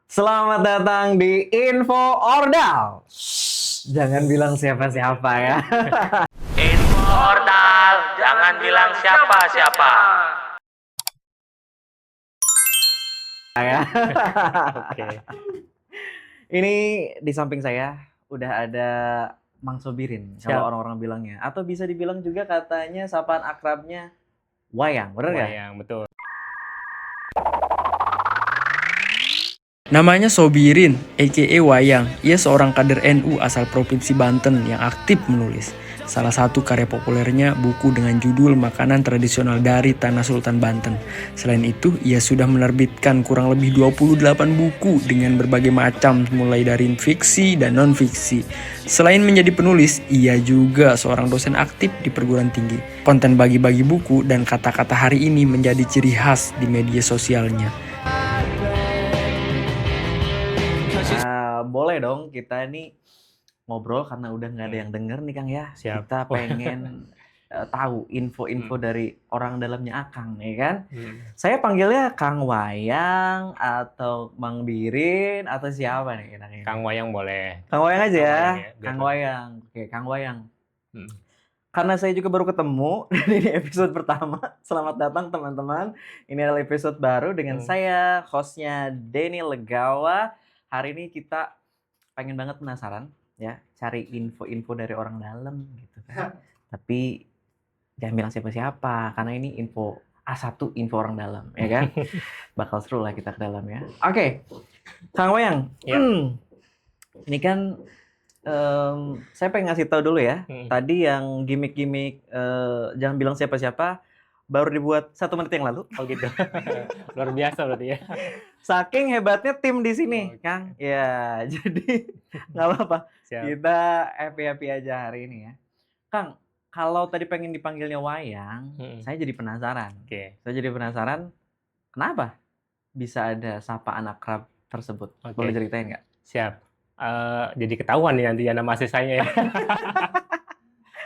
Selamat datang di Info Ordal. Shh, jangan bilang siapa-siapa ya. Info Ordal, jangan bilang siapa-siapa. Ya. Oke. Ini di samping saya udah ada Mang Sobirin kalau Siap. orang-orang bilangnya, atau bisa dibilang juga katanya sapaan akrabnya Wayang, bener nggak? Wayang, betul. Namanya Sobirin, a.k.a. Wayang. Ia seorang kader NU asal Provinsi Banten yang aktif menulis. Salah satu karya populernya buku dengan judul Makanan Tradisional dari Tanah Sultan Banten. Selain itu, ia sudah menerbitkan kurang lebih 28 buku dengan berbagai macam mulai dari fiksi dan non-fiksi. Selain menjadi penulis, ia juga seorang dosen aktif di perguruan tinggi. Konten bagi-bagi buku dan kata-kata hari ini menjadi ciri khas di media sosialnya. Boleh dong kita ini ngobrol karena udah nggak ada yang denger nih Kang ya. Siap. Kita pengen tahu info-info dari orang dalamnya Akang ya kan. Saya panggilnya Kang Wayang atau Mang Birin atau siapa nih enaknya? Kang Wayang boleh. Kang Wayang aja ya. Kang Wayang ya, biar Kang tahu. Wayang. Oke, Kang Wayang. Hmm. Karena saya juga baru ketemu dan ini episode pertama. Selamat datang teman-teman. Ini adalah episode baru dengan saya, hostnya Denny Legawa. Hari ini kita pengen banget penasaran ya, cari info-info dari orang dalam gitu kan. Tapi jangan bilang siapa-siapa karena ini info A1, info orang dalam ya kan. Bakal seru lah kita ke dalam ya. Oke. Kang Wayang. Ya. Ini kan saya pengen ngasih tahu dulu ya. Tadi yang gimmick-gimmick jangan bilang siapa-siapa baru dibuat 1 menit yang lalu. Oh gitu. Luar biasa berarti ya. Saking hebatnya tim di sini, Kang. Ya, jadi nggak apa-apa. Siap. Kita happy-happy aja hari ini ya. Kang, kalau tadi pengen dipanggilnya Wayang, saya jadi penasaran. Oke. Saya jadi penasaran, kenapa bisa ada sapaan akrab tersebut? Oke. Boleh ceritain nggak? Siap. Jadi ketahuan nih nanti ya nama asli saya ya.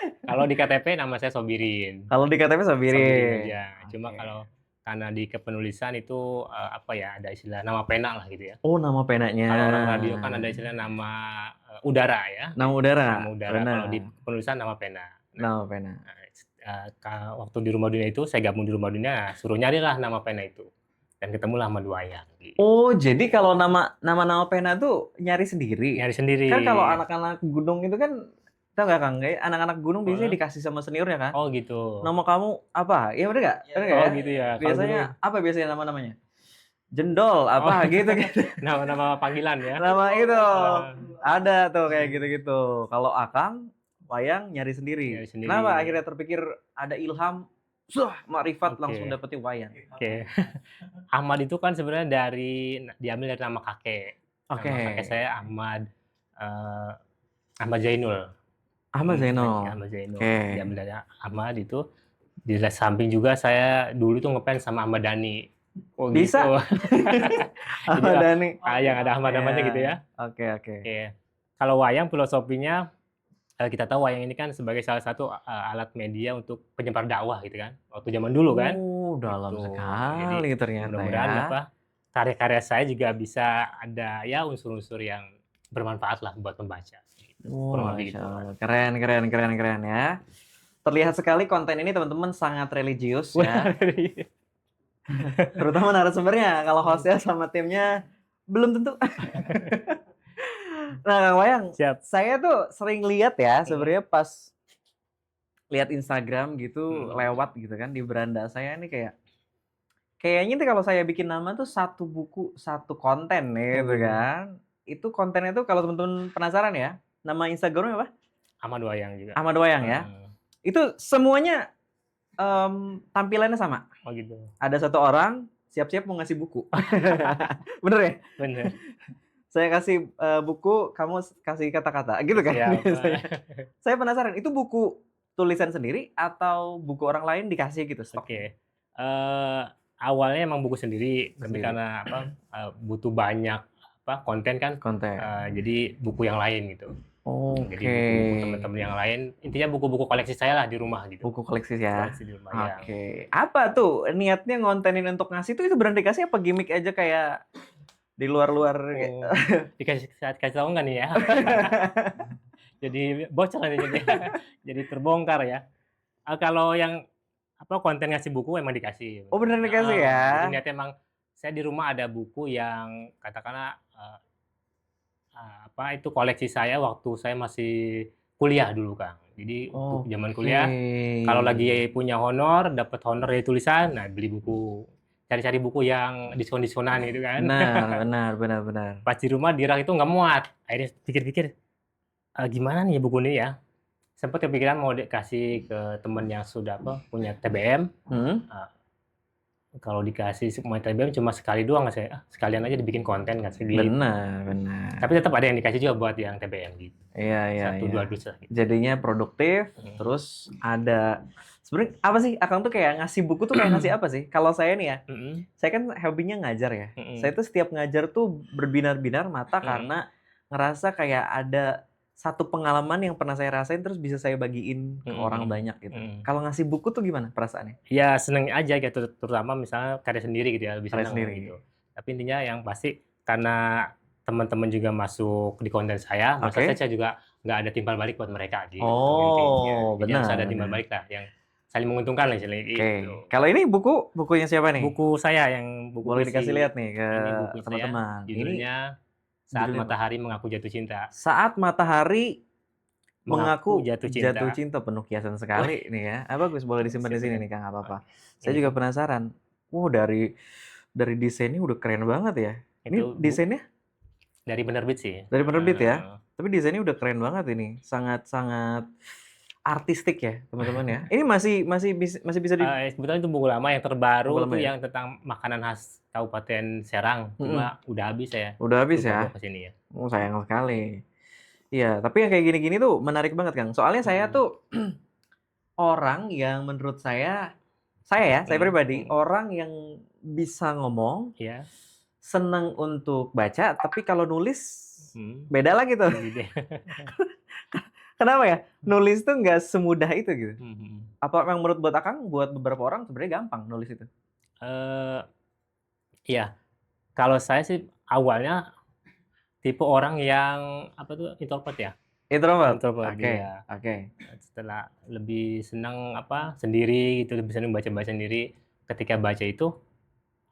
Kalau di KTP nama saya Sobirin. Kalau di KTP Sobirin. aja. Cuma Oke. kalau karena di kepenulisan itu apa ya, ada istilah nama pena lah gitu ya. Oh, nama penanya. Kalau orang radio kan ada istilah nama udara ya. Nama udara. Nama udara. Benar. Kalau di penulisan nama pena. Nama pena. Waktu di Rumah Dunia itu saya gabung di Rumah Dunia, suruh nyarilah nama pena itu. Dan ketemulah sama Wayang. Gitu. Oh, jadi kalau nama pena tuh nyari sendiri. Nyari sendiri. Kan kalau anak-anak gunung itu kan, tau nggak Kang? Kayak anak-anak gunung biasanya dikasih sama seniornya kan. Oh gitu. Nama kamu apa? Iya bener nggak? Bener nggak Oh ya? gitu ya. Biasanya apa biasanya nama-namanya? Jendol apa gitu. Nama-nama panggilan ya. Nama itu. Ada tuh kayak gitu-gitu. Kalau Akang, Wayang nyari sendiri. Nyari sendiri. Kenapa akhirnya terpikir ada ilham, makrifat Oke. langsung dapetin Wayang? Oke. Ahmad itu kan sebenarnya diambil dari nama kakek. Oke. Nama kakek saya Ahmad Zainul. Ahmad Zainul. Ahmad Zainul. Oke. Diambil dari Ahmad itu. Di samping juga saya dulu tuh ngefans sama Ahmad Dhani. Oh Bisa? gitu. Ahmad Dhani. Yang ada Ahmad-Ahmadnya gitu ya. Oke. Oke. Kalau wayang filosofinya kita tahu wayang ini kan sebagai salah satu alat media untuk penyebar dakwah gitu kan. Waktu zaman dulu kan. Dalam Gitu. sekali Jadi, ternyata mudah-mudahan ya. karya-karya saya juga bisa ada ya unsur-unsur yang bermanfaat lah buat pembaca. Kurang lebih Masya gitu. Allah. Keren ya. Terlihat sekali konten ini teman-teman sangat religius ya. Terutama narasumbernya. Kalau hostnya sama timnya belum tentu. Nah, Kang Wayang, Siap. saya tuh sering lihat ya sebenarnya pas lihat Instagram gitu lewat gitu kan di beranda saya ini kayaknya nih kalau saya bikin nama tuh 1 buku 1 konten gitu kan. Itu kontennya tuh kalau teman-teman penasaran ya, nama Instagramnya apa? Ahmad Wayang juga. Ahmad Wayang ya. Itu semuanya tampilannya sama. Oh gitu. Ada 1 orang siap-siap mau ngasih buku. Bener ya? Bener. Saya kasih buku, kamu kasih kata-kata gitu kan. Siap. Saya penasaran, itu buku tulisan sendiri atau buku orang lain dikasih gitu stok? Oke. Awalnya emang buku sendiri, tapi Sendiri. karena butuh banyak konten kan. Konten. Jadi buku yang lain gitu. Oke. Jadi buku teman-teman yang lain, intinya buku-buku koleksi saya lah di rumah gitu. Buku koleksi ya. Koleksi di rumah ya. Oke. Apa tuh niatnya ngontenin untuk ngasih itu beneran dikasih apa gimmick aja kayak di luar-luar. Oh, kasih tahu nggak nih ya? Jadi bocor nanti jadi terbongkar ya. Kalau yang konten ngasih buku emang dikasih. Oh, beneran dikasih ya? Jadi niatnya emang saya di rumah ada buku yang katakanlah itu koleksi saya waktu saya masih kuliah dulu, Kang. Jadi untuk zaman kuliah kalau lagi punya honor, dapat honor dari tulisan, nah beli buku. Cari-cari buku yang diskon-diskonan gitu kan. Benar. Pas di rumah di rak itu nggak muat. Akhirnya pikir-pikir, gimana nih buku ini ya? Sempat kepikiran mau dikasih ke teman yang sudah punya TBM. Kalau dikasih punya TBM cuma sekali doang, saya sekalian aja dibikin konten kan segitu. Benar. Tapi tetap ada yang dikasih juga buat yang TBM gitu. Iya. 1-2 dus lah. Gitu. Jadinya produktif, terus ada sebenarnya apa sih Akang tuh kayak ngasih buku tuh kayak ngasih apa sih? Kalau saya nih ya, saya kan hobinya ngajar ya. Saya tuh setiap ngajar tuh berbinar-binar mata karena ngerasa kayak ada satu pengalaman yang pernah saya rasain terus bisa saya bagiin ke orang banyak gitu. Kalau ngasih buku tuh gimana perasaannya? Ya seneng aja gitu, terutama misalnya karya sendiri gitu ya, lebih senang gitu. Tapi intinya yang pasti karena teman-teman juga masuk di konten saya, maka saya juga nggak ada timbal balik buat mereka gitu. Benar. Harus ada timbal balik lah, yang saling menguntungkan lah istilahnya gitu. Kalau ini bukunya siapa nih? Buku saya yang buku boleh dikasih lihat nih ke teman-teman. Judulnya Saat Matahari Mengaku Jatuh Cinta. Saat Matahari Mengaku Jatuh Cinta. Penuh kiasan sekali nih ya. Bagus, boleh disimpan di sini nih Kang, apa-apa. Saya juga penasaran. Dari desainnya udah keren banget ya. Ini desainnya? Dari penerbit sih. Dari penerbit ya. Tapi desainnya udah keren banget ini. Sangat artistik ya, teman-teman ya. Ini masih bisa di sebetulnya itu buku lama yang terbaru itu yang tentang makanan khas Kabupaten Serang. Cuma udah habis ya. Udah habis ya? Kesini ya. Sayang sekali. Iya, tapi yang kayak gini-gini tuh menarik banget, Kang. Soalnya saya tuh orang yang menurut saya pribadi orang yang bisa ngomong, senang untuk baca, tapi kalau nulis beda lagi tuh. Kenapa ya? Nulis tuh nggak semudah itu gitu. Apa yang menurut buat Akang, buat beberapa orang sebenarnya gampang nulis itu? Iya. Kalau saya sih awalnya tipe orang yang introvert ya. Introvert. Oke. Setelah lebih senang sendiri gitu, lebih senang baca sendiri. Ketika baca itu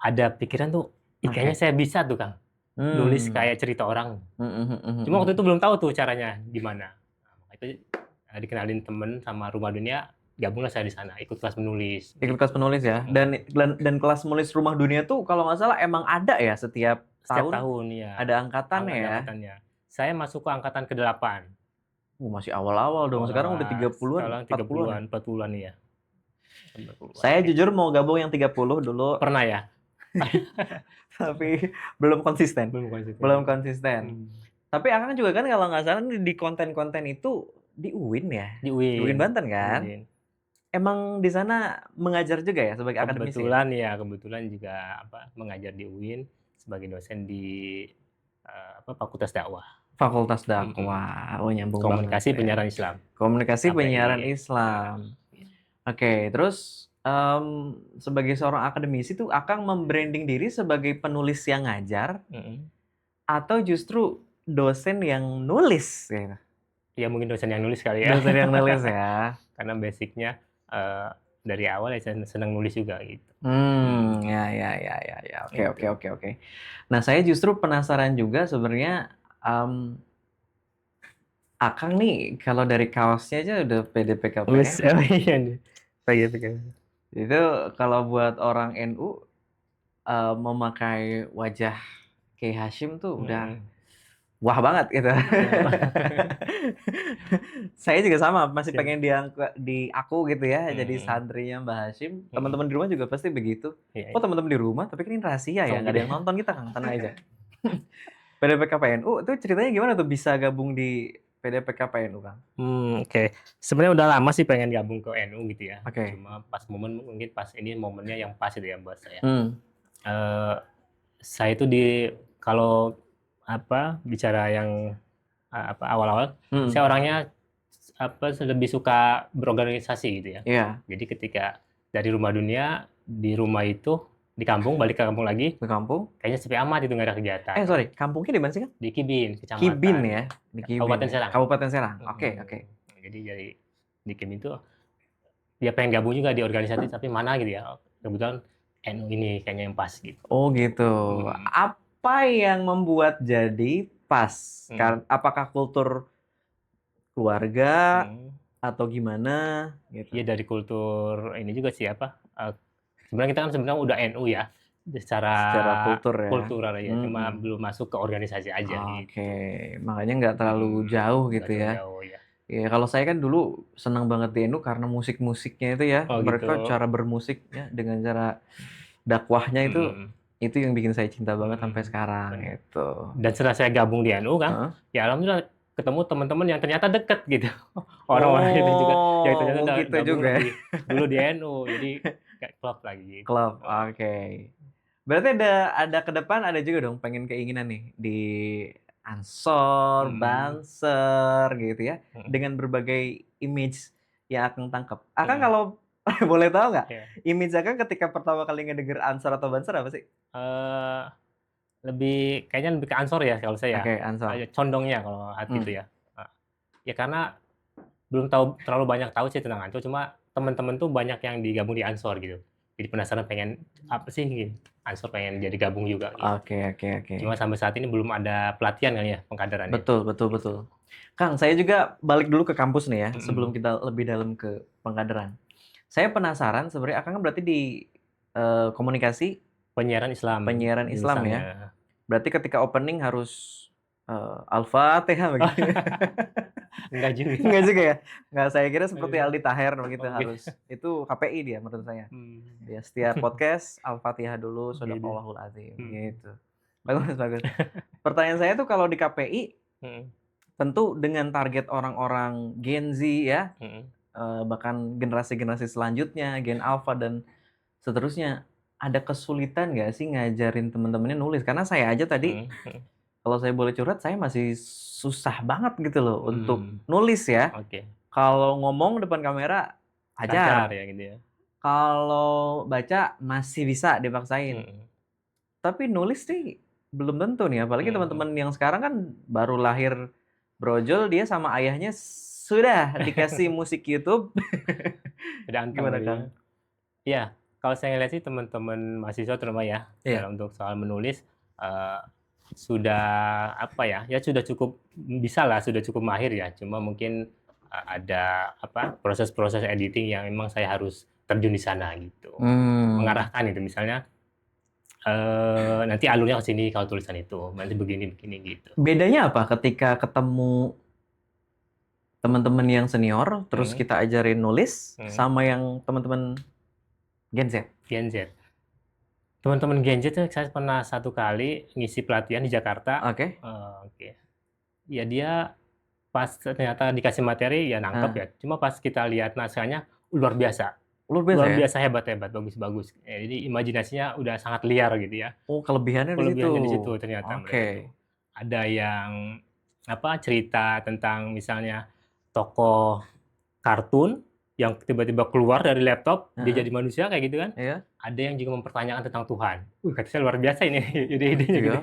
ada pikiran tuh, kayaknya saya bisa tuh Kang. Nulis kayak cerita orang. Cuma waktu itu belum tahu tuh caranya gimana. Itu dikenalin temen sama Rumah Dunia, gabunglah saya di sana, ikut kelas menulis. Ikut kelas menulis ya. Dan kelas menulis Rumah Dunia tuh kalau nggak salah emang ada ya setiap tahun ya. Ada angkatannya ya. Saya masuk ke angkatan ke-8. Masih awal-awal dong. Sekarang udah 30-an, 40-an ya. Saya jujur mau gabung yang 30 dulu. Pernah ya? Tapi belum konsisten. Tapi Akang juga kan kalau nggak salah di konten-konten itu di UIN ya? Di UIN Banten kan? Emang di sana mengajar juga ya sebagai akademisi? Kebetulan juga mengajar di UIN sebagai dosen di Fakultas Dakwah. Fakultas Dakwah. Nyambung Komunikasi banget. Penyiaran Islam. Komunikasi Penyiaran Islam. Oke, terus sebagai seorang akademisi tuh Akang membranding diri sebagai penulis yang ngajar atau justru dosen yang nulis gitu? Ya mungkin dosen yang nulis kali ya. Dosen yang nulis ya. Karena basicnya dari awal ya saya senang nulis juga gitu. Ya. Oke. Nah, saya justru penasaran juga sebenarnya Akang nih kalau dari kaosnya aja udah PDPKPN. Iya nih. PDPKPN. Itu kalau buat orang NU memakai wajah Kiai Hasyim tuh udah wah banget gitu. Saya juga sama, masih pengen di aku gitu ya, jadi santrinya Mbah Hasyim. Teman-teman di rumah juga pasti begitu. Teman-teman di rumah, tapi kan ini rahasia ya, nggak ada yang nonton kita, Kang, tenang aja. PDPKPNU itu ceritanya gimana tuh bisa gabung di PDPKPNU, Kang? Oke. Sebenarnya udah lama sih pengen gabung ke NU gitu ya. Cuma mungkin pas ini momennya yang pas itu ya buat saya. Saya itu kalau bicara yang awal-awal, saya orangnya lebih suka berorganisasi gitu ya. Jadi ketika dari Rumah Dunia, di rumah itu di kampung, balik ke kampung lagi, Ke kampung. kayaknya sepi amat itu nggak ada kegiatan. Sorry, kampungnya di mana sih, Kang? Di Kibin, kecamatan. Kibin ya, di Kibin. Kabupaten ya? Serang. Kabupaten Serang. Oke. Jadi di Kibin itu dia pengen gabung juga di organisasi, tapi mana gitu ya. Kebetulan NU ini kayaknya yang pas gitu. Oh gitu. Apa yang membuat jadi pas? Apakah kultur keluarga atau gimana gitu? Iya, dari kultur ini juga sih sebenarnya kita kan sebenarnya udah NU ya, secara kultur ya. kultural ya, cuma belum masuk ke organisasi aja gitu. Oke, makanya nggak terlalu jauh gitu ya. Jauh, ya. Ya kalau saya kan dulu senang banget di NU karena musik-musiknya itu ya. Oh, Mereka gitu. cara bermusik ya dengan cara dakwahnya itu yang bikin saya cinta banget sampai sekarang gitu. Dan setelah saya gabung di NU kan, ya alhamdulillah ketemu teman-teman yang ternyata deket gitu. Orang-orang itu juga yang ternyata udah gitu gabung juga. dulu di NU, jadi kayak klub lagi gitu. Klub, oke. Berarti ada ke depan ada juga dong pengen keinginan nih di Ansor, Banser gitu ya, dengan berbagai image yang Akang tangkap. Akang kalau boleh tahu nggak, image Akang ketika pertama kali ngedenger Ansor atau Banser apa sih? Kayaknya lebih ke Ansor ya kalau saya. Oke, Ansor. Condongnya kalau hati itu ya. Ya karena belum terlalu banyak tahu sih tentang Ansor, cuma teman-teman tuh banyak yang digabung di Ansor gitu. Jadi penasaran pengen apa sih gitu. Ansor pengen jadi gabung juga gitu. Oke. Cuma sampai saat ini belum ada pelatihan kali ya pengkaderannya. Betul. Kang, saya juga balik dulu ke kampus nih ya, sebelum kita lebih dalam ke pengkaderan. Saya penasaran sebenarnya Akang kan berarti di komunikasi penyiaran Islam ya. Berarti ketika opening harus Al-Fatihah begitu. Enggak juga ya. Enggak, saya kira seperti Aldi Taher begitu harus. Itu KPI dia menurut saya. Ya, setiap podcast Al-Fatihah dulu, Shadaqallahul Azim gitu. Bagus. Pertanyaan saya tuh kalau di KPI tentu dengan target orang-orang Gen Z ya, bahkan generasi-generasi selanjutnya, Gen Alpha dan seterusnya, ada kesulitan nggak sih ngajarin teman-temannya nulis? Karena saya aja tadi, kalau saya boleh curhat, saya masih susah banget gitu loh untuk nulis ya. Kalau ngomong depan kamera, ajar ya gitu ya. Kalau baca masih bisa dipaksain. Tapi nulis sih belum tentu nih, apalagi teman-teman yang sekarang kan baru lahir brojol, dia sama ayahnya sudah dikasih musik YouTube. Gimana Kang? Iya, kalau saya lihat sih teman-teman mahasiswa terutama ya, untuk soal menulis sudah sudah cukup bisa lah, sudah cukup mahir ya. Cuma mungkin ada proses-proses editing yang memang saya harus terjun di sana gitu, mengarahkan itu misalnya. Nanti alurnya ke sini kalau tulisan itu, nanti begini gitu. Bedanya apa ketika ketemu teman-teman yang senior, terus kita ajarin nulis, sama yang teman-teman Gen Z? Teman-teman Gen Z itu saya pernah satu kali ngisi pelatihan di Jakarta. Ya dia pas ternyata dikasih materi ya nangkep ya. Cuma pas kita lihat naskahnya luar biasa hebat, bagus. Jadi imajinasinya udah sangat liar gitu ya. Oh, kelebihannya di situ ternyata. Ada yang cerita tentang misalnya tokoh kartun yang tiba-tiba keluar dari laptop, dia jadi manusia kayak gitu kan. Ada yang juga mempertanyakan tentang Tuhan. Kata saya luar biasa ini ide-idenya gitu.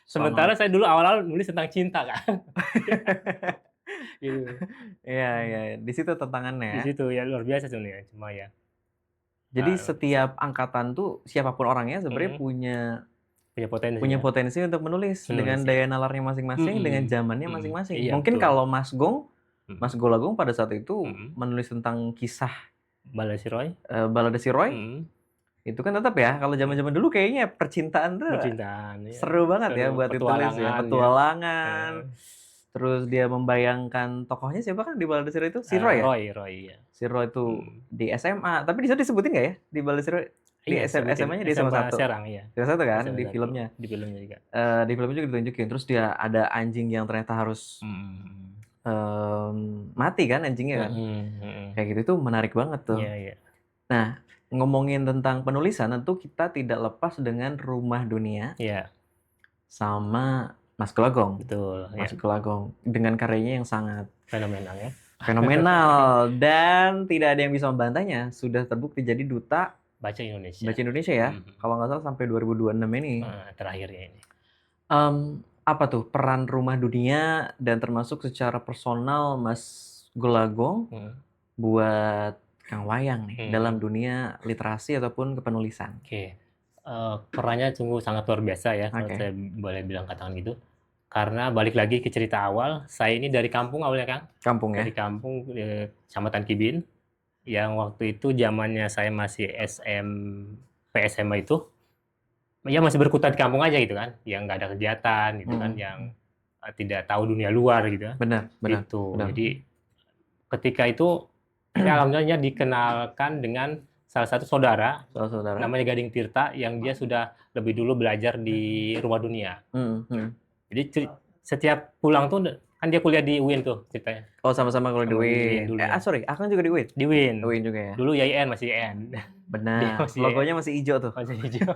Sementara saya dulu awal-awal nulis tentang cinta kan. Gitu. Iya, di situ tantangannya. Di situ ya luar biasa sebenarnya, cuma ya. Jadi setiap angkatan tuh siapapun orangnya sebenarnya punya potensi untuk menulis dengan daya nalarnya masing-masing, dengan zamannya masing-masing. Mungkin kalau Mas Golagung pada saat itu menulis tentang kisah Balada Si Roy. Itu kan tetap ya, kalau zaman-zaman dulu kayaknya percintaan tuh seru banget ya buat ditulis ya, petualangan. Terus dia membayangkan tokohnya siapa kan di Balada Si Roy itu? Si Roy ya? Roy, iya. Si Roy itu di SMA, tapi di situ disebutin nggak ya di Balada Si Roy? Di SMA-nya di SMA 1. Serang, iya. SMA 1 kan di filmnya. Di filmnya juga. Di filmnya juga ditunjukin. Terus dia ada anjing yang ternyata harus mati kan anjingnya kan. Kayak gitu itu menarik banget tuh. Iya. Nah, ngomongin tentang penulisan tentu kita tidak lepas dengan Rumah Dunia. Iya. Sama Mas Golagung. Betul. Mas Golagung dengan karyanya yang sangat fenomenal ya. Fenomenal dan tidak ada yang bisa membantahnya. Sudah terbukti jadi duta baca Indonesia. Baca Indonesia ya. Kalau nggak salah sampai 2026 ini. Terakhirnya ini. Apa tuh peran Rumah Dunia dan termasuk secara personal Mas Golagong buat Kang Wayang nih dalam dunia literasi ataupun kepenulisan? Oke. Perannya sungguh sangat luar biasa ya, kalau saya boleh bilang katakan gitu. Karena balik lagi ke cerita awal, saya ini dari kampung awalnya, Kang. Kampung ya? Dari kampung, Kecamatan Kibin, yang waktu itu zamannya saya masih SMP, SMA itu, ya masih berkutat di kampung aja gitu kan, yang nggak ada kegiatan gitu kan, yang tidak tahu dunia luar gitu kan. Benar. Gitu. Jadi ketika itu saya alhamdulillah dikenalkan dengan salah satu saudara, namanya Gading Tirta, yang dia sudah lebih dulu belajar di Rumah Dunia. Jadi setiap pulang tuh kan dia kuliah di UIN tuh ceritanya. Oh, sama-sama kuliah di UIN. Dulu. Sorry, Akang juga di UIN. Di UIN. UIN juga ya. Dulu YIN masih YN. Benar. Logonya masih hijau tuh. Masih hijau.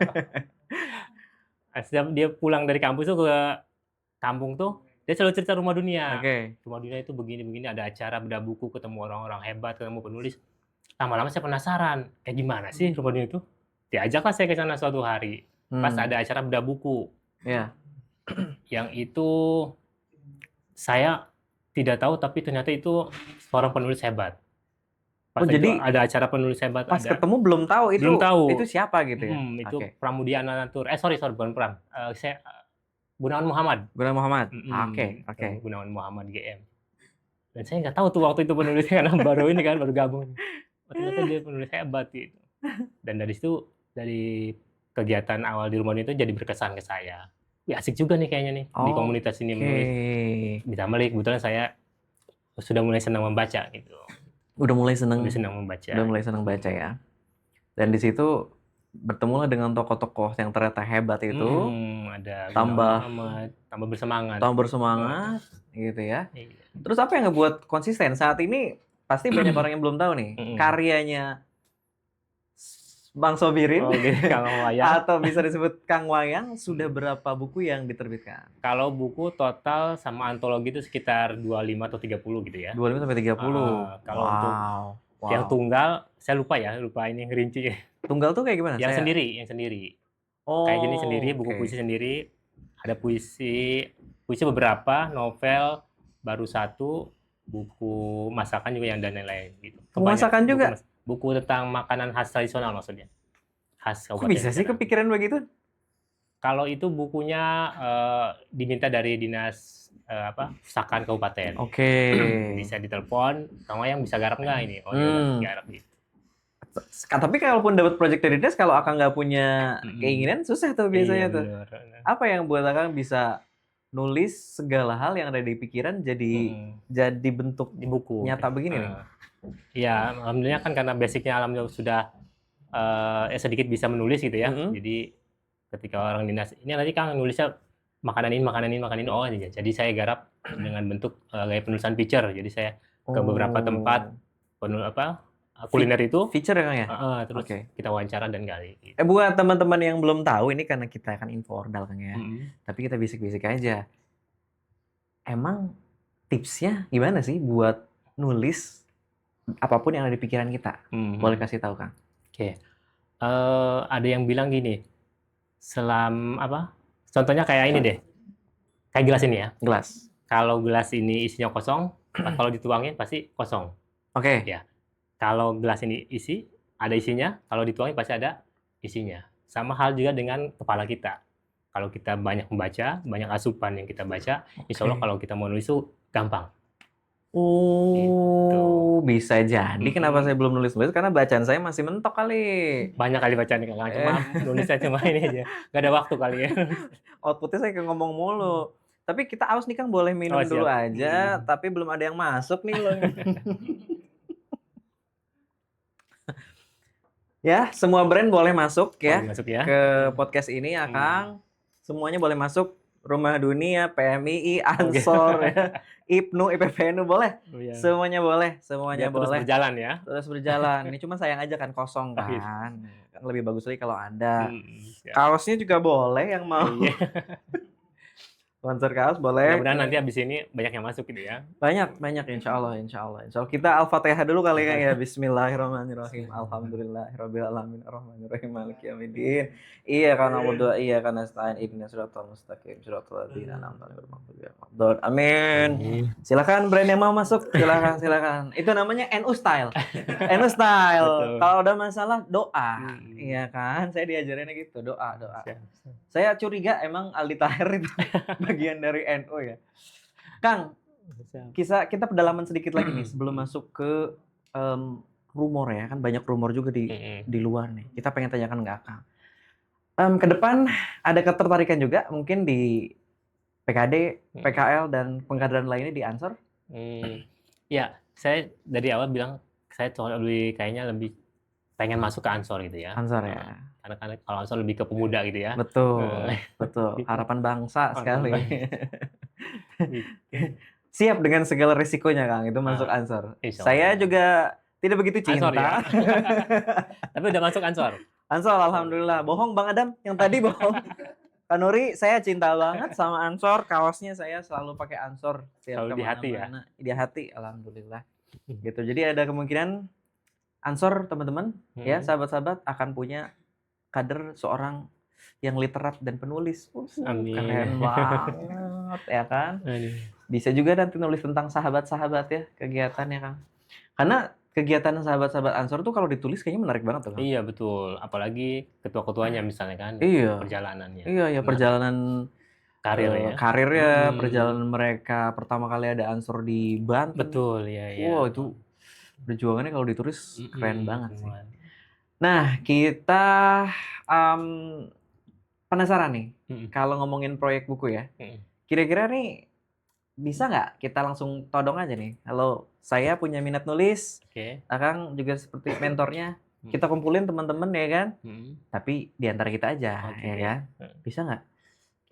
Setiap dia pulang dari kampus tuh ke kampung tuh, dia selalu cerita Rumah Dunia. Rumah Dunia itu begini-begini, ada acara bedah buku, ketemu orang-orang hebat, ketemu penulis. Lama-lama saya penasaran, kayak gimana sih Rumah Dunia itu? Diajaklah saya ke sana suatu hari. Pas ada acara bedah buku. Iya. Yang itu saya tidak tahu, tapi ternyata itu seorang penulis hebat. Pas jadi ada acara penulis hebat. Pas ketemu belum tahu itu siapa gitu ya? Itu Pramudia Anantur. Sorry, bukan Pram. Saya Gunawan Muhammad. Oke. Gunawan Muhammad GM. Dan saya nggak tahu tuh waktu itu penulisnya, karena baru ini kan, baru gabung. Ternyata dia penulis hebat gitu. Dan dari situ, dari kegiatan awal di Rumah Dunia itu jadi berkesan ke saya. Asik juga nih kayaknya nih di komunitas ini menulis. Ditambah lagi kebetulan saya sudah mulai senang membaca gitu. Udah mulai senang membaca. Udah mulai senang baca ya. Dan di situ bertemulah dengan tokoh-tokoh yang ternyata hebat itu. Ada tambah bersemangat gitu ya. Terus apa yang ngebuat konsisten? Saat ini pasti banyak orang yang belum tahu nih karyanya Bang Sobirin, Kang Wayang, atau bisa disebut Kang Wayang, sudah berapa buku yang diterbitkan? Kalau buku total sama antologi itu sekitar 25 atau 30 gitu ya. 25 sampai 30. Kalau untuk yang tunggal, saya lupa ini rinci. Tunggal tuh kayak gimana? Yang sendiri. Kayak gini sendiri, buku puisi sendiri. Ada puisi beberapa, novel baru satu, buku masakan juga yang dan lain-lain gitu. Masakan juga? Buku tentang makanan khas tradisional maksudnya. Khas kabupaten. Kok bisa sih kepikiran begitu? Kalau itu bukunya diminta dari dinas pustakaan kabupaten. Bisa ditelepon, Kang Wayang bisa garap nggak ini? Garap gitu. Tapi kalaupun dapat proyek dari dinas, kalau Akang nggak punya keinginan, susah tuh biasanya tuh. Apa yang buat Akang bisa nulis segala hal yang ada di pikiran jadi bentuk di buku nyata begini nih? Ya, alhamdulillah kan karena basicnya alhamdulillah sudah sedikit bisa menulis gitu ya. Jadi ketika orang dinas, ini nanti Kang nulisnya makanan ini. Oh, jadi saya garap dengan bentuk gaya penulisan feature. Jadi saya ke beberapa tempat kuliner itu. Feature ya Kang ya? Terus kita wawancara dan gali. Gitu. Buat teman-teman yang belum tahu, ini karena kita kan informal Kang ya. Tapi kita bisik-bisik aja. Emang tipsnya gimana sih buat nulis apapun yang ada di pikiran kita? Boleh kasih tahu Kang? Ada yang bilang gini, contohnya kayak ini deh, kayak gelas ini ya. Gelas. Kalau gelas ini isinya kosong, kalau dituangin pasti kosong. Ya. Kalau gelas ini ada isinya, kalau dituangin pasti ada isinya. Sama hal juga dengan kepala kita. Kalau kita banyak membaca, banyak asupan yang kita baca, insya Allah kalau kita mau nulis itu gampang. Gitu. Bisa jadi kenapa saya belum nulis-nulis, karena bacaan saya masih mentok kali. Banyak kali bacaan nih Kang, cuma nulisnya cuma ini aja. Gak ada waktu kali ya. Outputnya saya kayak ngomong mulu. Tapi kita aus nih Kang, boleh minum dulu aja, tapi belum ada yang masuk nih loh. Ya, semua brand boleh masuk ya, ke podcast ini ya Kang. Semuanya boleh masuk. Rumah Dunia, PMII, Ansor, IPNU, IPPNU boleh. Semuanya boleh, boleh. Terus berjalan ya. Terus berjalan. Ini cuma sayang aja kan kosong kan. Kan lebih bagus lagi kalau ada. Kaosnya juga boleh yang mau. Sponsor kaos boleh. Mudah-mudahan nanti habis ini banyak yang masuk gitu ya. Banyak insya Allah. Kita Al-Fatihah dulu kali kan ya. Bismillahirrahmanirrahim. Alhamdulillahirabbil alamin arrahmanirrahim maliki yaumiddin. Iya karena berdoa iya karena nasta'in ihdinas siratal mustaqim siratal ladzina an'amta 'alaihim ghairil maghdubi 'alaihim. Amin. Silakan brand yang mau masuk, silakan. Itu namanya NU style. NU style. Betul. Kalau ada masalah doa. Hmm. Iya kan? Saya diajarinnya gitu, doa. Siap. Saya curiga emang Aldi Taher itu bagian dari NU ya. Kang, Siap. kita pedalaman sedikit lagi nih sebelum masuk ke rumor ya. Kan banyak rumor juga di luar nih. Kita pengen tanyakan ke Akang. Ke depan ada ketertarikan juga mungkin di PKD, PKL, dan pengkaderan lainnya di Ansor? Ya, saya dari awal bilang saya kayaknya lebih pengen masuk ke Ansor gitu ya. Ansor ya. Karena kalau Ansor lebih ke pemuda gitu ya. Betul. Harapan bangsa sekali. Siap dengan segala risikonya Kang, itu masuk Ansor. Saya juga tidak begitu cinta. Ansor, ya? Tapi udah masuk Ansor. Ansor, alhamdulillah. Bohong Bang Adam, yang tadi bohong. Kak Nuri, saya cinta banget sama Ansor. Kaosnya saya selalu pakai Ansor. Selalu di hati ya? Di hati, alhamdulillah. Gitu. Jadi ada kemungkinan Ansor teman-teman, ya sahabat-sahabat akan punya kader seorang yang literat dan penulis. Amin. Keren banget ya kan? Bisa juga nanti nulis tentang sahabat-sahabat ya kegiatannya Kang. Karena kegiatan sahabat-sahabat Ansor tuh kalau ditulis kayaknya menarik banget tuh Kang. Iya betul, apalagi ketua-ketuanya misalnya kan. Iya. Perjalanannya. Iya perjalanan karirnya, perjalanan mereka pertama kali ada Ansor di Banten. Betul ya. Wow itu perjuangannya kalau ditulis keren banget sih. Nah kita penasaran nih, kalau ngomongin proyek buku ya, kira-kira nih bisa nggak kita langsung todong aja nih? Kalau saya punya minat nulis, Akang juga seperti mentornya, kita kumpulin teman-teman ya kan, tapi di antara kita aja ya kan, bisa nggak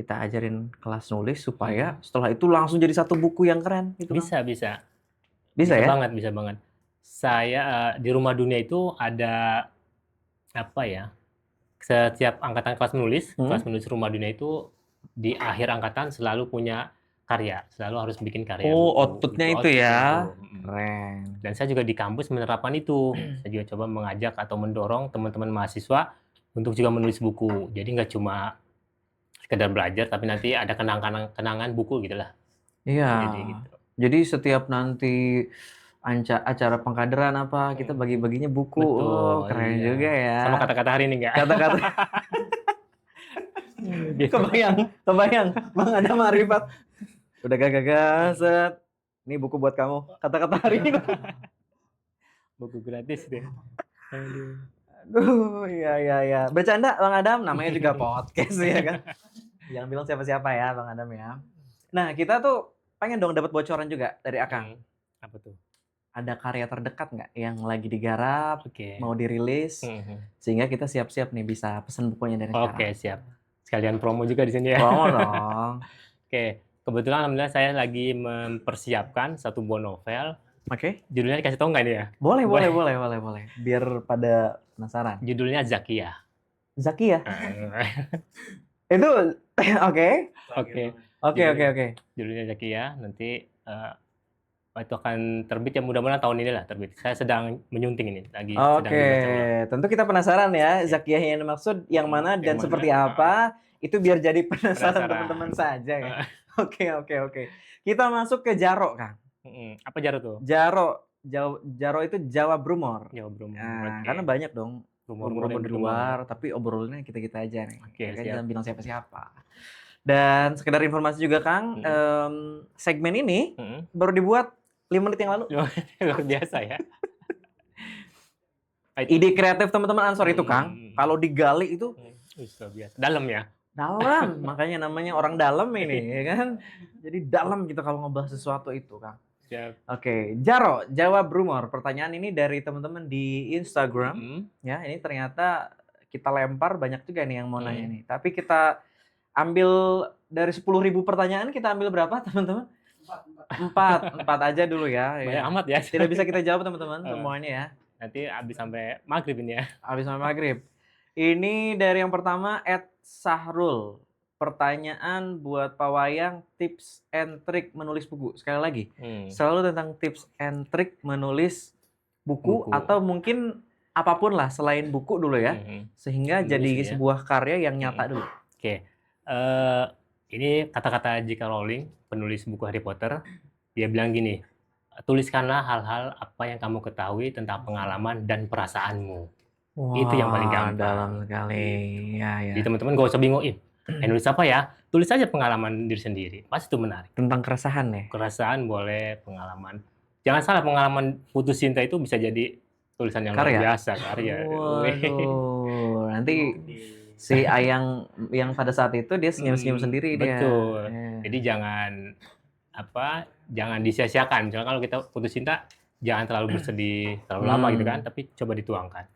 kita ajarin kelas nulis supaya setelah itu langsung jadi satu buku yang keren? Gitu, bisa ya? Bisa banget. Saya di Rumah Dunia itu ada apa ya? Setiap angkatan kelas menulis Rumah Dunia itu di akhir angkatan selalu punya karya, selalu harus bikin karya. Outputnya itu ya. Keren. Dan saya juga di kampus menerapkan itu. Saya juga coba mengajak atau mendorong teman-teman mahasiswa untuk juga menulis buku. Jadi nggak cuma sekedar belajar, tapi nanti ada kenangan buku gitu lah. Iya. Jadi setiap nanti acara pengkaderan apa kita bagi-baginya buku. Betul, keren juga ya. Sama kata-kata hari ini nggak? Kata-kata. Kebayang Bang Adam Arifat udah gagal set. Ini buku buat kamu. Kata-kata hari ini. Buku gratis deh. Aduh, iya. Bercanda Bang Adam, namanya juga podcast ya kan. Jangan bilang siapa-siapa ya Bang Adam ya. Nah, kita tuh pengen dong dapat bocoran juga dari Akang. Apa tuh? Ada karya terdekat nggak yang lagi digarap, mau dirilis, sehingga kita siap-siap nih bisa pesan bukunya dari sekarang. Oke, siap. Sekalian promo juga di sini ya. Promo dong. Oke, kebetulan alhamdulillah saya lagi mempersiapkan satu buah novel. Judulnya dikasih tahu nggak nih ya? Boleh. Biar pada penasaran. Judulnya Zakia. Zakia? Itu oke. Judulnya Zakia, nanti itu akan terbit ya, mudah-mudahan tahun ini lah terbit. Saya sedang menyunting ini lagi. Tentu kita penasaran ya Zakia yang dimaksud yang mana dan seperti apa. Itu biar jadi penasaran teman-teman saja ya. Oke. Kita masuk ke Jaro Kang. Apa Jaro tuh? Jaro itu Jawa Brumor. Nah, karena banyak dong rumor di luar, tapi obrolannya kita aja nih. Jangan bilang siapa-siapa. Dan sekedar informasi juga Kang, segmen ini baru dibuat 5 menit yang lalu. Luar biasa ya. Ide kreatif teman-teman Ansor itu Kang, kalau digali itu luar biasa. Dalam ya? Dalam, makanya namanya orang dalam ini ya kan. Jadi dalam gitu kalau ngebahas sesuatu itu Kang. Oke, Jaro, Jawa Brumor. Pertanyaan ini dari teman-teman di Instagram. Ya, ini ternyata kita lempar banyak juga nih yang mau nanya nih. Tapi kita ambil dari 10.000 pertanyaan, kita ambil berapa teman-teman? 4 aja dulu ya. Banyak amat ya. Tidak bisa kita jawab teman-teman semuanya ya. Nanti habis sampai maghrib ini ya. Habis sampai maghrib. Ini dari yang pertama @Sahrul. pertanyaan buat Pak Wayang, tips and trick menulis buku. Sekali lagi, selalu tentang tips and trick menulis buku. Atau mungkin apapun lah selain buku dulu ya, sehingga Menulis jadi ya. sebuah karya yang nyata dulu. Oke. Ini kata-kata J.K. Rowling, penulis buku Harry Potter. Dia bilang gini, tuliskanlah hal-hal apa yang kamu ketahui tentang pengalaman dan perasaanmu. Itu yang paling gampang. Dalam sekali. Ya. Jadi teman-teman gak usah bingung, nulis apa ya? Tulis aja pengalaman diri sendiri. Pasti itu menarik. Tentang keresahan ya? Keresahan boleh, pengalaman. Jangan salah, pengalaman putus cinta itu bisa jadi tulisan yang luar biasa, karya. Waduh, nanti si Ayang yang pada saat itu dia senyum-senyum sendiri dia. Betul. Jadi jangan disia-siakan. Misalnya kalau kita putus cinta, jangan terlalu bersedih terlalu lama gitu kan, tapi coba dituangkan.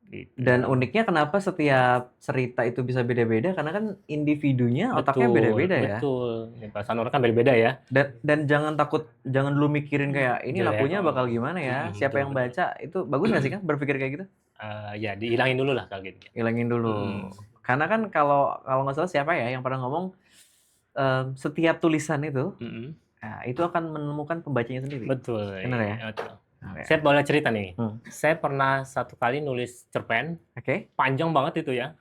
Gitu. Dan uniknya kenapa setiap cerita itu bisa beda-beda, karena kan individunya otaknya beda-beda ya. Betul. Perasaan orang kan beda-beda ya. Dan jangan dulu mikirin kayak ini lakunya bakal gimana ya, siapa yang baca, itu bagus nggak sih kan berpikir kayak gitu? Ya dihilangin dulu lah kalau gitu. Hilangin dulu. Karena kan kalau nggak salah siapa ya yang pernah ngomong, setiap tulisan itu, itu akan menemukan pembacanya sendiri. Betul. Benar ya? Betul. Saya boleh cerita nih. Saya pernah satu kali nulis cerpen. Panjang banget itu ya.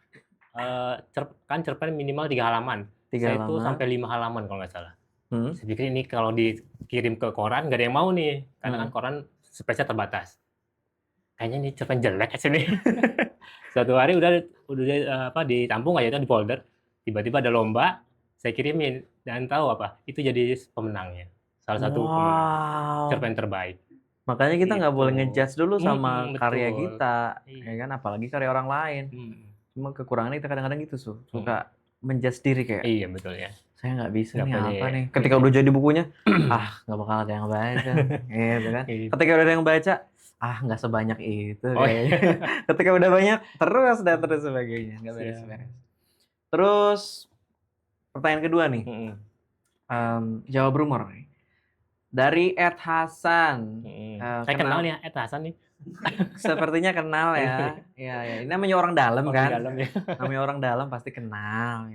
Kan cerpen minimal 3 halaman. Saya itu sampai 5 halaman kalau nggak salah. Saya pikir ini kalau dikirim ke koran nggak ada yang mau nih, karena kan koran space-nya terbatas. Kayaknya ini cerpen jelek aja nih. Suatu hari udah ditampung aja itu di folder. Tiba-tiba ada lomba, saya kirimin dan tahu apa? Itu jadi pemenangnya. Salah satu pemenang cerpen terbaik. Makanya kita nggak boleh ngejudge dulu sama karya kita, ya kan? Apalagi karya orang lain. Cuma kekurangannya kita kadang-kadang gitu suka menjudge diri kayak. Iya betul ya. Saya nggak bisa nih apa nih. Ketika udah jadi bukunya, nggak bakal ada yang baca, gitu kan? Ketika udah ada yang baca, nggak sebanyak itu. Ketika udah banyak, terus sebagainya, nggak beres-beres. Terus pertanyaan kedua nih, jawab rumor nih. Dari Ed Hasan. Saya kenal nih Ed Hasan nih. Sepertinya kenal ya. Ya. Ini namanya orang dalam kan. Dalam, ya. Namanya orang dalam pasti kenal.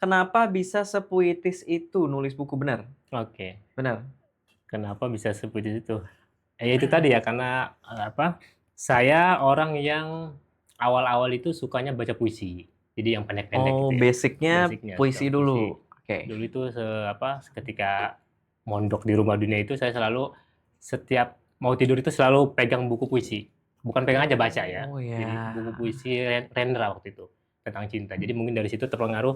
Kenapa bisa sepuitis itu nulis buku, benar? Oke. Benar. Kenapa bisa sepuitis itu? Ya itu tadi ya, karena saya orang yang awal-awal itu sukanya baca puisi. Jadi yang pendek-pendek gitu ya. Basicnya puisi dulu. Oke. Dulu itu ketika mondok di Rumah Dunia itu saya selalu setiap mau tidur itu selalu pegang buku puisi. Bukan pegang aja, baca ya. Jadi buku puisi Rendra waktu itu tentang cinta. Jadi mungkin dari situ terpengaruh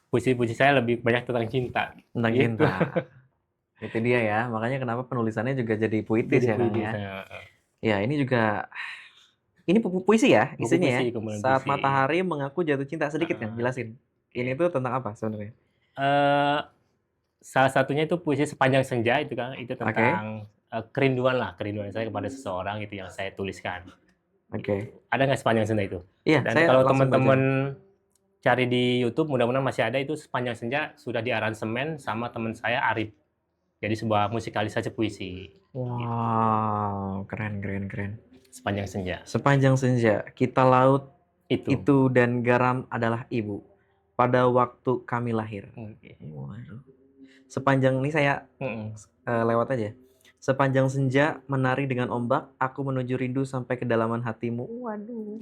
puisi-puisi saya lebih banyak tentang cinta. Tentang cinta. Itu dia ya. Makanya kenapa penulisannya juga jadi puitis ya kan ya. Ya, ini juga ini puisi ya isinya ya. Saat matahari mengaku jatuh cinta, sedikit kan jelasin. Ini tuh tentang apa sebenarnya? Salah satunya itu puisi Sepanjang Senja itu kan, itu tentang kerinduan saya kepada seseorang itu yang saya tuliskan. Ada nggak Sepanjang Senja itu? Iya. Dan kalau teman-teman cari di YouTube, mudah-mudahan masih ada, itu Sepanjang Senja sudah diaransemen sama teman saya Arif. Jadi sebuah musikalisasi puisi. Wow, keren. Sepanjang Senja. Sepanjang senja, kita laut itu dan garam adalah ibu. Pada waktu kami lahir. Waduh. Sepanjang ini saya lewat aja. Sepanjang senja menari dengan ombak, aku menuju rindu sampai kedalaman hatimu. Waduh.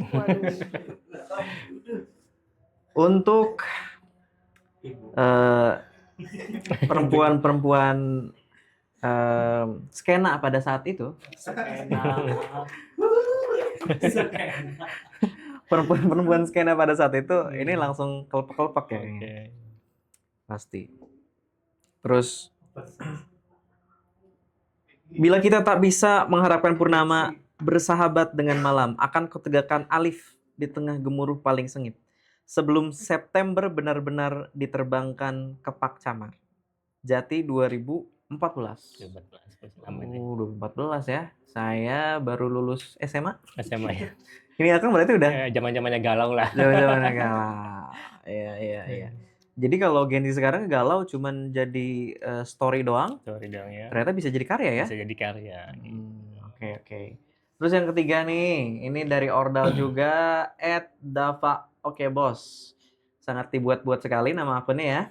Untuk perempuan-perempuan skena pada saat itu. Perempuan-perempuan skena pada saat itu, ini langsung kelepek-kelepek ya. Pasti. Terus, bila kita tak bisa mengharapkan purnama bersahabat dengan malam, akan kutegakkan alif di tengah gemuruh paling sengit. Sebelum September benar-benar diterbangkan kepak camar. Jati 2014. 2014 ya. Saya baru lulus SMA. SMA ya. Ini Akang berarti udah zaman-zamannya galau lah. Zaman-zamannya galau. Iya. Jadi kalau Gen Z sekarang galau cuman jadi story doang. Story doang ya. Ternyata bisa jadi karya ya? Bisa jadi karya. Oke. Terus yang ketiga nih, ini dari Ordal juga, @dava. Oke bos, sangat dibuat-buat sekali nama akunnya ya.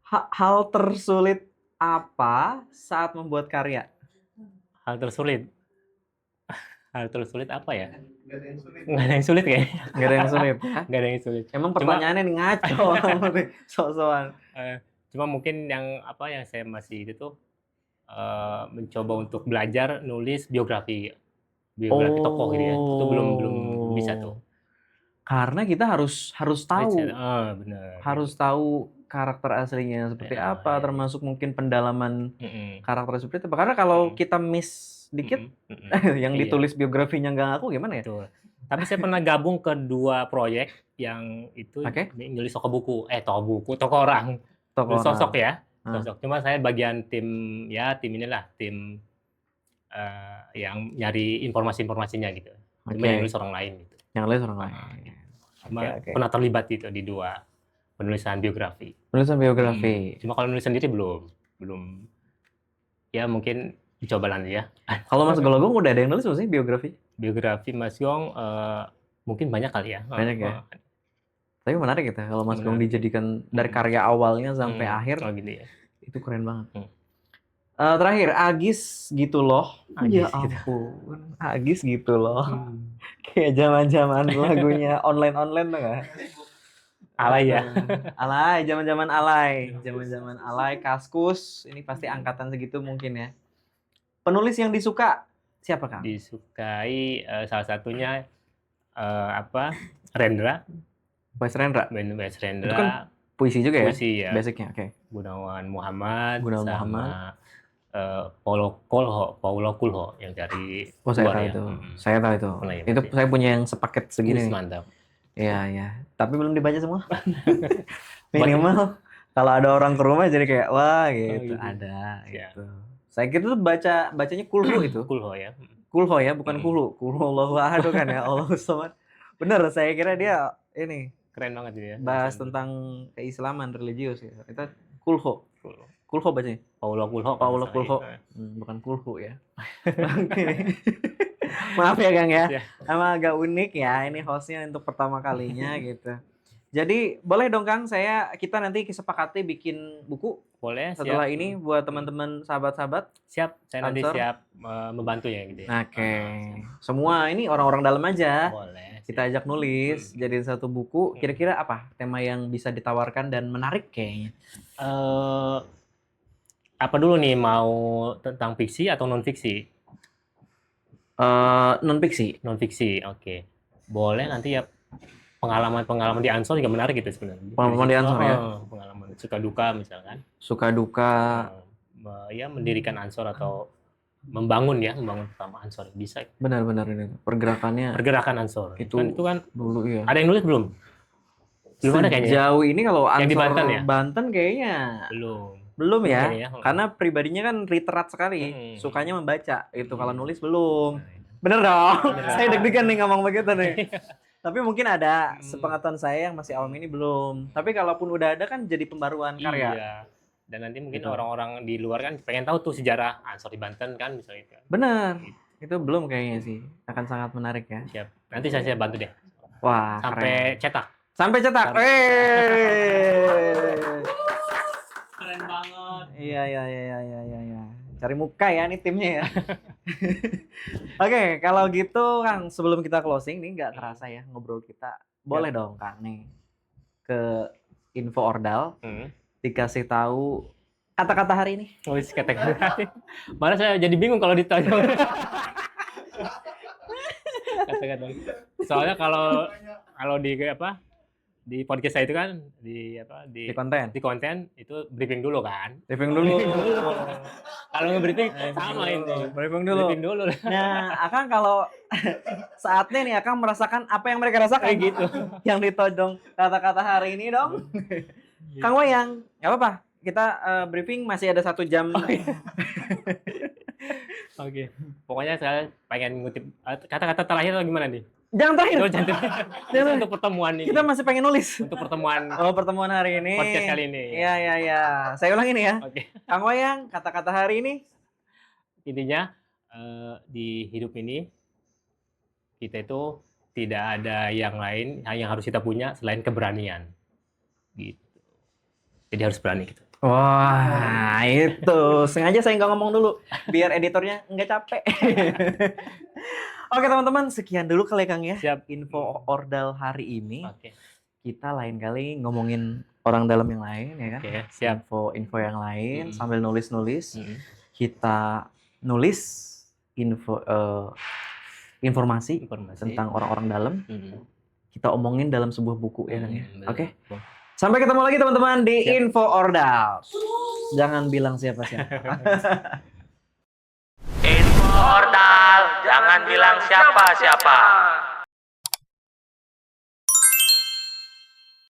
Hal tersulit apa saat membuat karya? Hal tersulit. Hal tersulit apa ya? Nggak ada yang sulit kayaknya. Nggak ada yang sulit. Nggak ada yang sulit. Emang pertanyaannya nih ngaco. Sok-sokan. Cuma mungkin yang saya masih itu tuh mencoba untuk belajar nulis biografi tokoh gitu ya. Itu belum bisa tuh. Karena kita harus tahu. Benar. Harus tahu karakter aslinya seperti apa, termasuk mungkin pendalaman karakter seperti apa. Karena kalau kita miss dikit, yang ditulis biografinya nggak ngaku gimana ya? Betul. Tapi saya pernah gabung ke 2 proyek yang itu nulis toko orang. Nulis sosok ya. Sosok. Cuma saya bagian tim inilah, tim yang nyari informasinya gitu. Cuma yang nulis orang lain gitu. Yang nulis orang lain. Pernah terlibat gitu di 2 penulisan biografi. Penulisan biografi. Cuma kalau nulis sendiri belum. Ya mungkin dicoba nanti ya. Kalau Mas Gologong udah ada yang nulis sih biografi? Biografi Mas Gong mungkin banyak kali ya. Banyak ya. Tapi menarik gitu kalau Mas Gong dijadikan dari karya awalnya sampai akhir. Gitu ya. Itu keren banget. Terakhir, Agis gitu loh. Ya ampun, Agis gitu loh. Kayak zaman-zaman lagunya online tuh nggak? Alay ya. Alay, zaman-zaman alay. Zaman-zaman alay, Kaskus. Ini pasti angkatan segitu mungkin ya. Penulis yang disuka siapa, Kang? Disukai salah satunya Rendra. Baes Rendra. Itu kan puisi juga ya? Puisi ya. Basicnya, oke. Gunawan Muhammad. Sama Paulo Coelho yang dari saya tahu itu. Saya tahu itu. Itu saya punya yang sepaket segini. Mantap. Iya. Tapi belum dibaca semua. Minimal kalau ada orang ke rumah jadi kayak wah gitu. Ada gitu. Saya kira tuh bacanya kulhu itu. Kulho ya. Kulho ya, bukan kulu. Kulhu ahad kan ya, Allahu samad. Bener, saya kira dia ini keren banget ini ya. Bahas tentang keislaman religius ya. Itu kulho. Kulho bacanya. Paulo Coelho. Bukan kulhu ya. Maaf ya Kang ya. Emang agak unik ya ini hostnya untuk pertama kalinya gitu. Jadi boleh dong Kang kita nanti kesepakati bikin buku. Boleh. Setelah ini buat teman-teman sahabat-sahabat. Siap. Saya nanti siap membantu ya gitu ya. Oke. Semua ini orang-orang dalam aja. Boleh. Kita ajak nulis jadiin satu buku. Kira-kira apa tema yang bisa ditawarkan dan menarik kayaknya? Apa dulu nih, mau tentang fiksi atau non fiksi? Non fiksi. Non fiksi, oke. Boleh nanti ya, pengalaman di Ansor juga menarik gitu sebenarnya. Pengalaman di Ansor ya. Pengalaman suka duka misalkan. Suka duka. Ya mendirikan Ansor atau membangun pertama Ansor bisa. Benar ini pergerakan Ansor. Itu kan dulu ya. Ada yang nulis belum? Belum ada kayaknya. Sejauh ini kalau Ansor yang di Banten ya? Banten kayaknya belum ya. Karena pribadinya kan literat sekali. Sukanya membaca. Itu kalau nulis belum. Bener dong. Saya deg-degan nih ngomong begitu nih. Tapi mungkin ada sepengetahuan saya yang masih awam ini belum. Tapi kalaupun udah ada kan jadi pembaruan karya. Iya. Dan nanti mungkin orang-orang di luar kan pengen tahu tuh sejarah Ansor di Banten kan misalnya. Bener. Itu belum kayaknya sih. Akan sangat menarik ya. Siap. Nanti saya bantu deh. Wah, sampai cetak. Keren banget. Iya. Cari muka ya nih timnya ya. Oke, kalau gitu Kang, sebelum kita closing nih nggak kerasa ya ngobrol kita. Boleh dong Kang nih ke info Ordal. Dikasih tahu kata-kata hari ini. Kata-kata. Malah saya jadi bingung kalau ditanya. Kata-kata. Soalnya kalau di podcast saya itu kan di konten itu briefing dulu kan. Kalau nge-briefing sama ini. Briefing dulu. Nah, Akang kalau saatnya nih Akang merasakan apa yang mereka rasakan gitu. Yang ditodong kata-kata hari ini dong. Kang Wayang, enggak apa-apa. Kita briefing masih ada 1 jam. Oke. Pokoknya saya pengen ngutip kata-kata terakhir atau gimana nih? Jangan terakhir. Jangan untuk pertemuan ini. Kita masih pengen nulis. Untuk pertemuan. Pertemuan hari ini. Podcast kali ini. Iya. Saya ulangi nih ya. Oke. Kang Wayang, kata-kata hari ini. Intinya di hidup ini kita itu tidak ada yang lain yang harus kita punya selain keberanian. gitu. Jadi harus berani gitu. Wah, itu. Sengaja saya nggak ngomong dulu, biar editornya nggak capek. Oke teman-teman, sekian dulu kali Kang ya. Siap. Info Ordal hari ini. Oke. Kita lain kali ngomongin orang dalam yang lain ya kan. Oke, siap. Info yang lain Mm. sambil nulis-nulis. Mm. Kita nulis informasi Informasi. tentang orang-orang dalam. Mm. Kita omongin dalam sebuah buku ya kan ya. Betul. Oke. Sampai ketemu lagi teman-teman di Siap. Info Ordal. Jangan bilang siapa-siapa. Info Ordal, jangan bilang siapa-siapa.